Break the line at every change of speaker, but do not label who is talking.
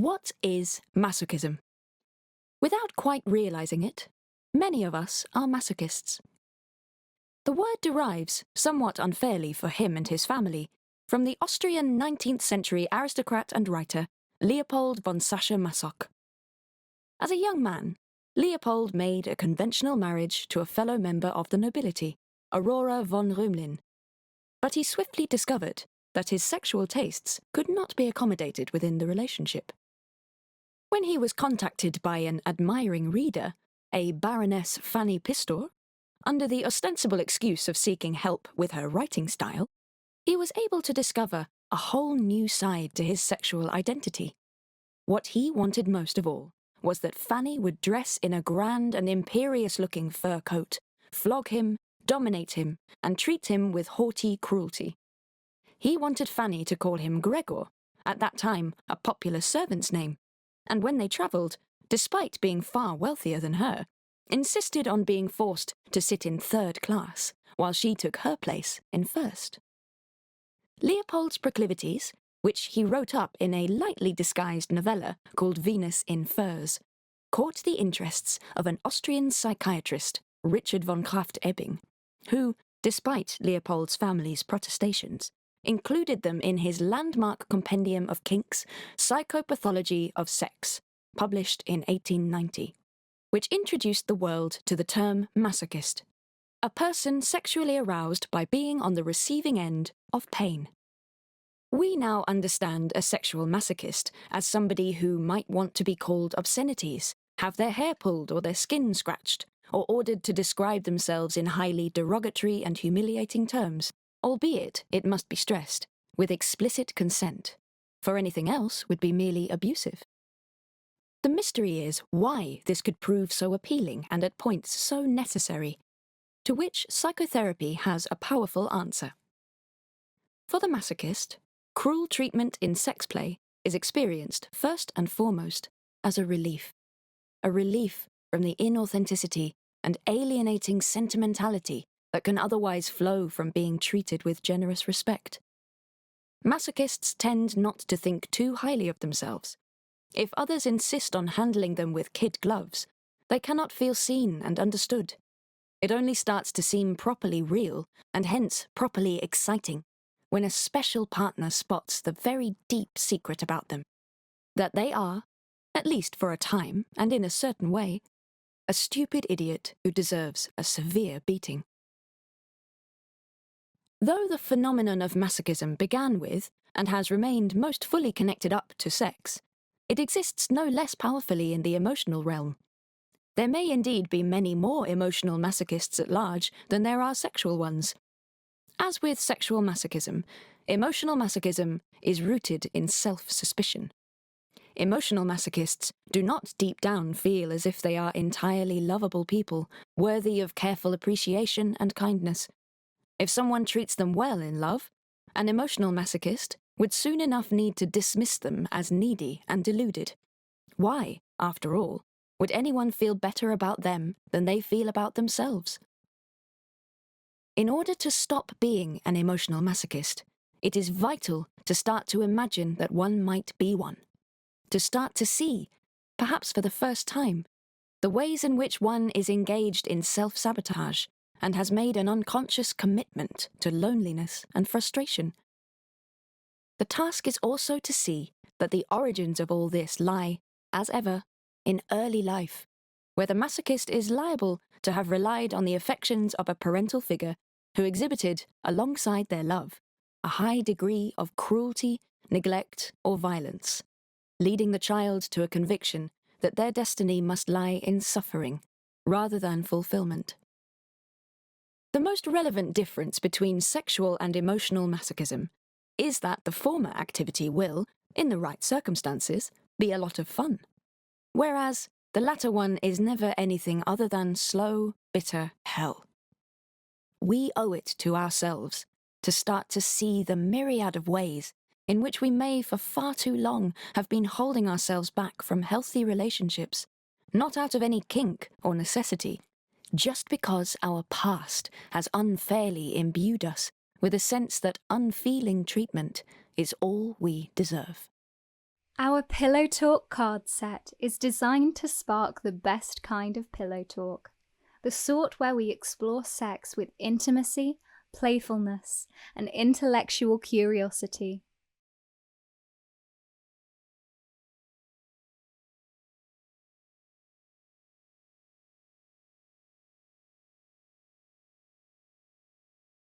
What is masochism? Without quite realizing it, many of us are masochists. The word derives, somewhat unfairly for him and his family, from the Austrian 19th century aristocrat and writer Leopold von Sacher-Masoch. As a young man, Leopold made a conventional marriage to a fellow member of the nobility, Aurora von Rümelin. But he swiftly discovered that his sexual tastes could not be accommodated within the relationship. When he was contacted by an admiring reader, a Baroness Fanny Pistor, under the ostensible excuse of seeking help with her writing style, he was able to discover a whole new side to his sexual identity. What he wanted most of all was that Fanny would dress in a grand and imperious-looking fur coat, flog him, dominate him, and treat him with haughty cruelty. He wanted Fanny to call him Gregor, at that time a popular servant's name, and when they travelled, despite being far wealthier than her, insisted on being forced to sit in third class, while she took her place in first. Leopold's proclivities, which he wrote up in a lightly disguised novella called Venus in Furs, caught the interests of an Austrian psychiatrist, Richard von Krafft-Ebing, who, despite Leopold's family's protestations, included them in his landmark compendium of kinks, Psychopathology of Sex, published in 1890, which introduced the world to the term masochist, a person sexually aroused by being on the receiving end of pain. We now understand a sexual masochist as somebody who might want to be called obscenities, have their hair pulled or their skin scratched, or ordered to describe themselves in highly derogatory and humiliating terms, albeit, it must be stressed, with explicit consent, for anything else would be merely abusive. The mystery is why this could prove so appealing and at points so necessary, to which psychotherapy has a powerful answer. For the masochist, cruel treatment in sex play is experienced first and foremost as a relief from the inauthenticity and alienating sentimentality that can otherwise flow from being treated with generous respect. Masochists tend not to think too highly of themselves. If others insist on handling them with kid gloves, they cannot feel seen and understood. It only starts to seem properly real, and hence properly exciting, when a special partner spots the very deep secret about them, that they are, at least for a time and in a certain way, a stupid idiot who deserves a severe beating. Though the phenomenon of masochism began with, and has remained most fully connected up to sex, it exists no less powerfully in the emotional realm. There may indeed be many more emotional masochists at large than there are sexual ones. As with sexual masochism, emotional masochism is rooted in self-suspicion. Emotional masochists do not deep down feel as if they are entirely lovable people, worthy of careful appreciation and kindness. If someone treats them well in love, an emotional masochist would soon enough need to dismiss them as needy and deluded. Why, after all, would anyone feel better about them than they feel about themselves? In order to stop being an emotional masochist, it is vital to start to imagine that one might be one. To start to see, perhaps for the first time, the ways in which one is engaged in self-sabotage and has made an unconscious commitment to loneliness and frustration. The task is also to see that the origins of all this lie, as ever, in early life, where the masochist is liable to have relied on the affections of a parental figure who exhibited, alongside their love, a high degree of cruelty, neglect, or violence, leading the child to a conviction that their destiny must lie in suffering rather than fulfillment. The most relevant difference between sexual and emotional masochism is that the former activity will, in the right circumstances, be a lot of fun, whereas the latter one is never anything other than slow, bitter hell. We owe it to ourselves to start to see the myriad of ways in which we may for far too long have been holding ourselves back from healthy relationships, not out of any kink or necessity, just because our past has unfairly imbued us with a sense that unfeeling treatment is all we deserve.
Our Pillow Talk card set is designed to spark the best kind of pillow talk, the sort where we explore sex with intimacy, playfulness, and intellectual curiosity.